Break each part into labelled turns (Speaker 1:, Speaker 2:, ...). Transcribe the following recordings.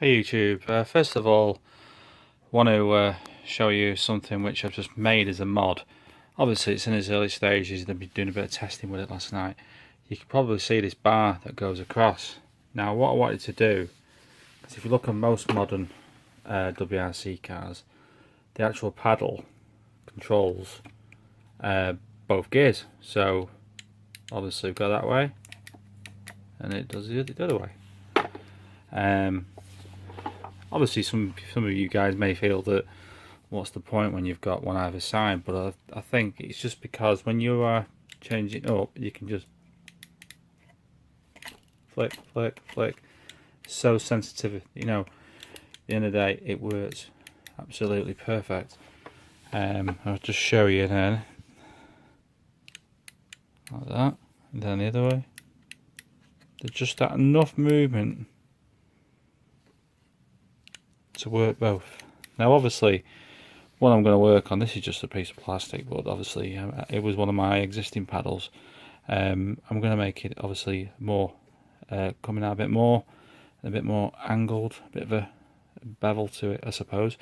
Speaker 1: Hey YouTube, first of all want to show you something which I've just made as a mod. Obviously it's in its early stages, they've been doing a bit of testing with it last night. You can probably see this bar that goes across. Now what I wanted to do, because if you look at most modern WRC cars, the actual paddle controls both gears. So obviously we go that way and it does the other way. Obviously some of you guys may feel that what's the point when you've got one either side, but I think it's just because when you are changing up you can just flick, flick, flick. So sensitive, you know, at the end of the day it works absolutely perfect. I'll just show you then, like that, and then the other way. There's just that enough movement to work both. Now obviously what I'm going to work on, this is just a piece of plastic, but obviously it was one of my existing paddles. I'm going to make it obviously more coming out a bit more angled, a bit of a bevel to it I suppose,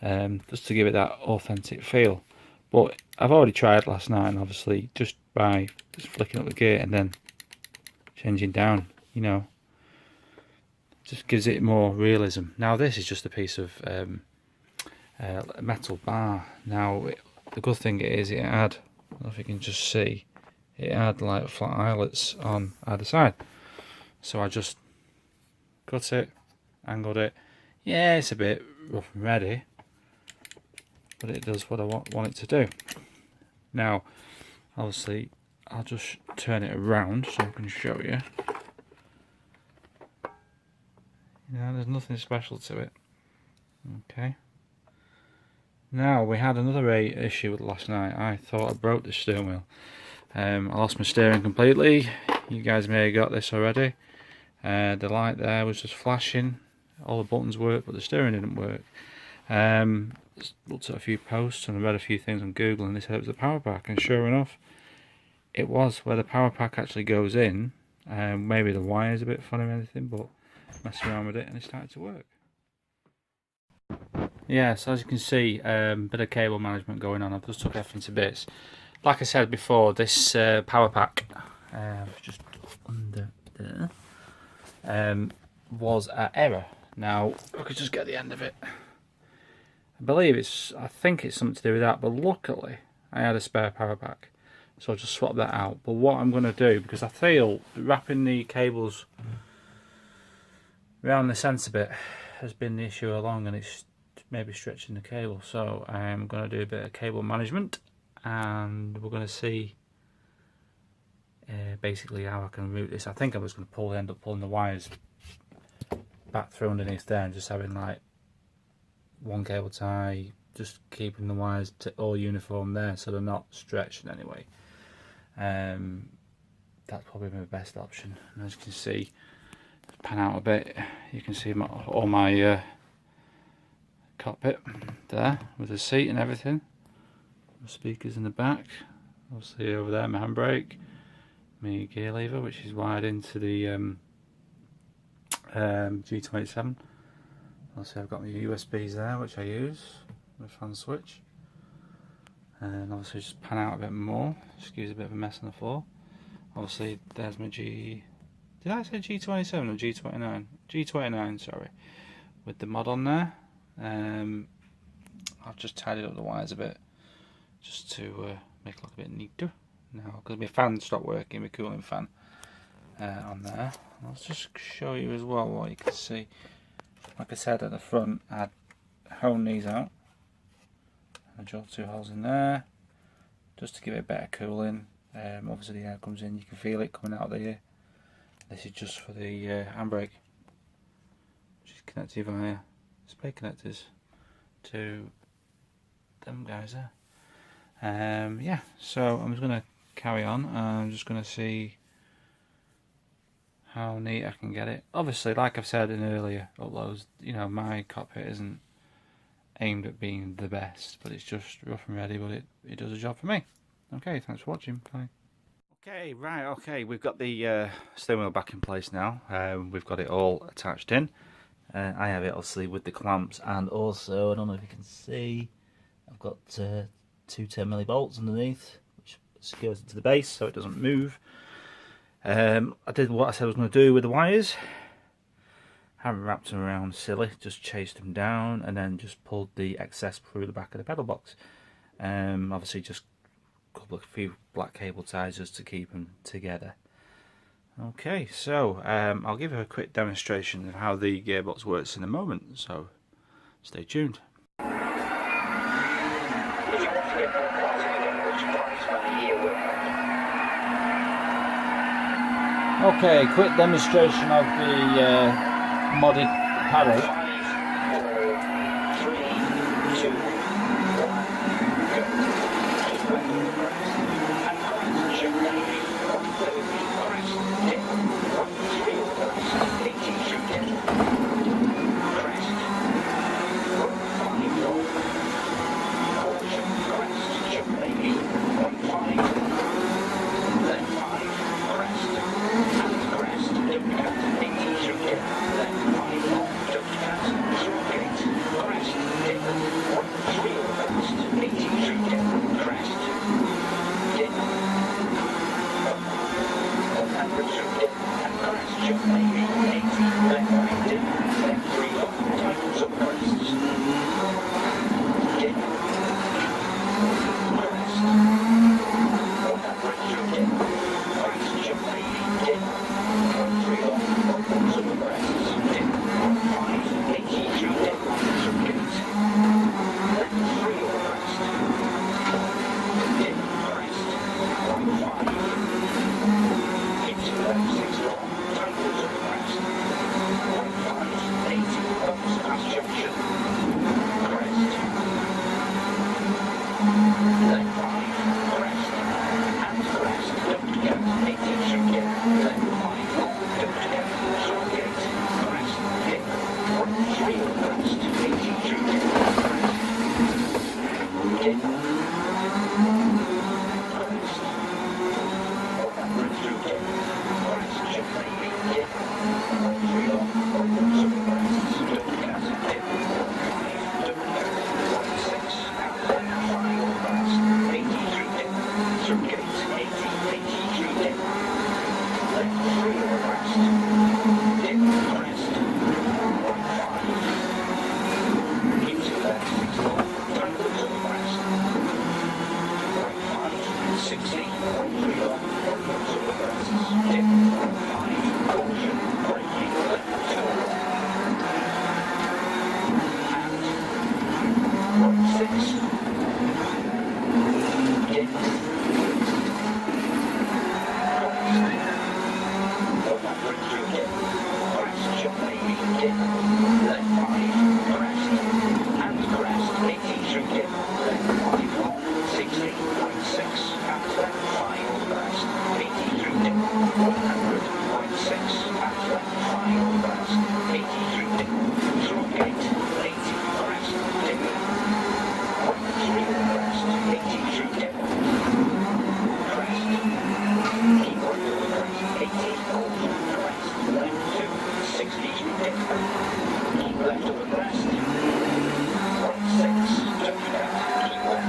Speaker 1: just to give it that authentic feel. But I've already tried last night, and obviously just by flicking up the gear and then changing down, you know, just gives it more realism. Now this is just a piece of metal bar. Now the good thing is it had, I don't know if you can just see, it had like flat eyelets on either side. So I just cut it, angled it. Yeah, it's a bit rough and ready, but it does what I want it to do. Now obviously I'll just turn it around so I can show you. You know, there's nothing special to it. Okay. Now we had another issue with last night. I thought I broke the steering wheel. I lost my steering completely. You guys may have got this already. The light there was just flashing. All the buttons worked, but the steering didn't work. Looked at a few posts and I read a few things on Google, and they said it was the power pack. And sure enough, it was. Where the power pack actually goes in. Maybe the wire's a bit funny or anything, but messed around with it and it started to work. Yeah, so as you can see, bit of cable management going on. I've just took everything to bits. Like I said before, this power pack, just under there, was at error. Now I could just get the end of it. I think it's something to do with that, but luckily I had a spare power pack, so I'll just swap that out. But what I'm going to do, because I feel wrapping the cables around the sensor bit has been the issue along, and it's maybe stretching the cable, so I'm going to do a bit of cable management, and we're going to see basically how I can route this. I think I was going to end up pulling the wires back through underneath there and just having like one cable tie, just keeping the wires all uniform there so they're not stretched in any way. That's probably my best option. And as you can see, pan out a bit, you can see all my cockpit there with the seat and everything. The speakers in the back, obviously over there my handbrake, my gear lever which is wired into the G27. Obviously I've got my USBs there which I use, my fan switch, and obviously just pan out a bit more, excuse a bit of a mess on the floor. Obviously there's my did I say G27 or G29? G29, sorry, with the mod on there. I've just tidied up the wires a bit just to make it look a bit neater now, because my fan stopped working, my cooling fan on there. I'll just show you as well what you can see. Like I said, at the front I honed these out. I drilled 2 holes in there just to give it better cooling. Obviously the air comes in, you can feel it coming out of there. This is just for the handbrake, which is connected via display connectors to them guys there. Yeah, so I'm just going to carry on. I'm just going to see how neat I can get it. Obviously, like I've said in earlier uploads, you know, my cockpit isn't aimed at being the best, but it's just rough and ready, but it does a job for me. Okay, thanks for watching. Bye. Okay, right, okay, we've got the steering wheel back in place now. We've got it all attached in. I have it obviously with the clamps, and also, I don't know if you can see, I've got two 10mm bolts underneath, which secures it to the base so it doesn't move. I did what I said I was going to do with the wires. Haven't wrapped them around silly, just chased them down and then just pulled the excess through the back of the pedal box. Obviously just a few black cable ties just to keep them together. Okay, so I'll give you a quick demonstration of how the gearbox works in a moment, so stay tuned. Okay, quick demonstration of the modded paddle.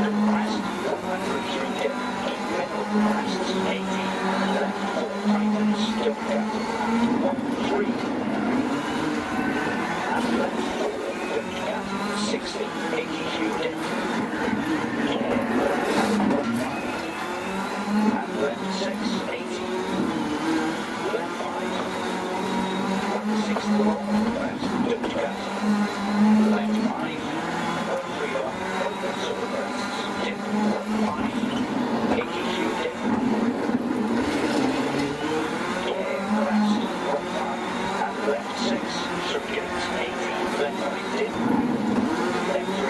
Speaker 1: 5, 4, 3, 2,
Speaker 2: 6, circuit 80, left 5,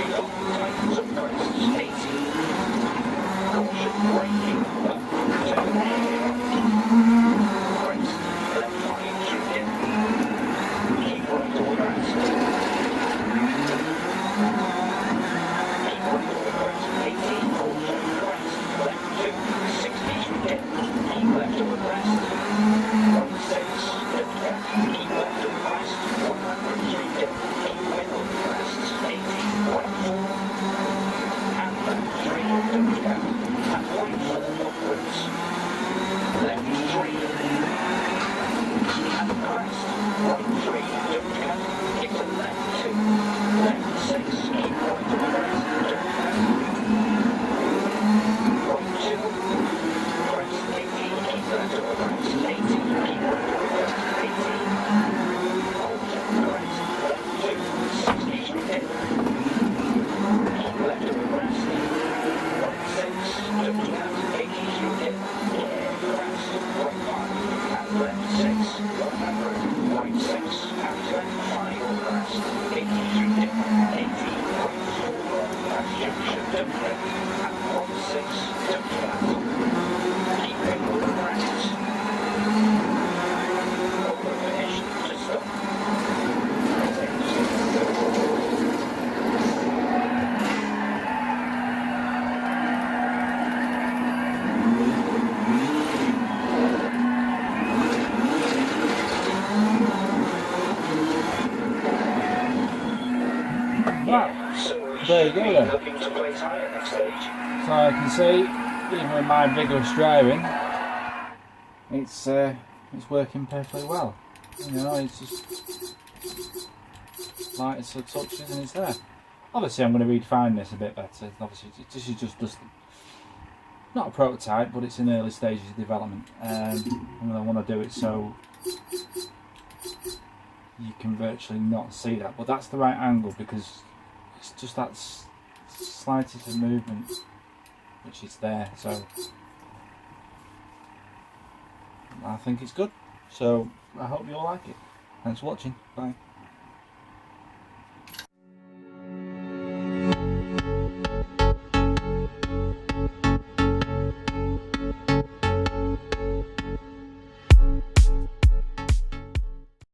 Speaker 2: Don't fret. At 1.6, don't fret. Keep going over practice. Over finish to stop.
Speaker 1: There you go then.
Speaker 2: Looking to place higher next stage.
Speaker 1: So I can see, even with my vigorous driving, it's working perfectly well. You know, it's just light as a touch and it's there. Obviously I'm going to redefine this a bit better. Obviously this is just not a prototype, but it's in early stages of development. And I want to do it so you can virtually not see that. But that's the right angle because it's just that slightest of movement which is there. So I think it's good. So I hope you all like it. Thanks for watching. Bye.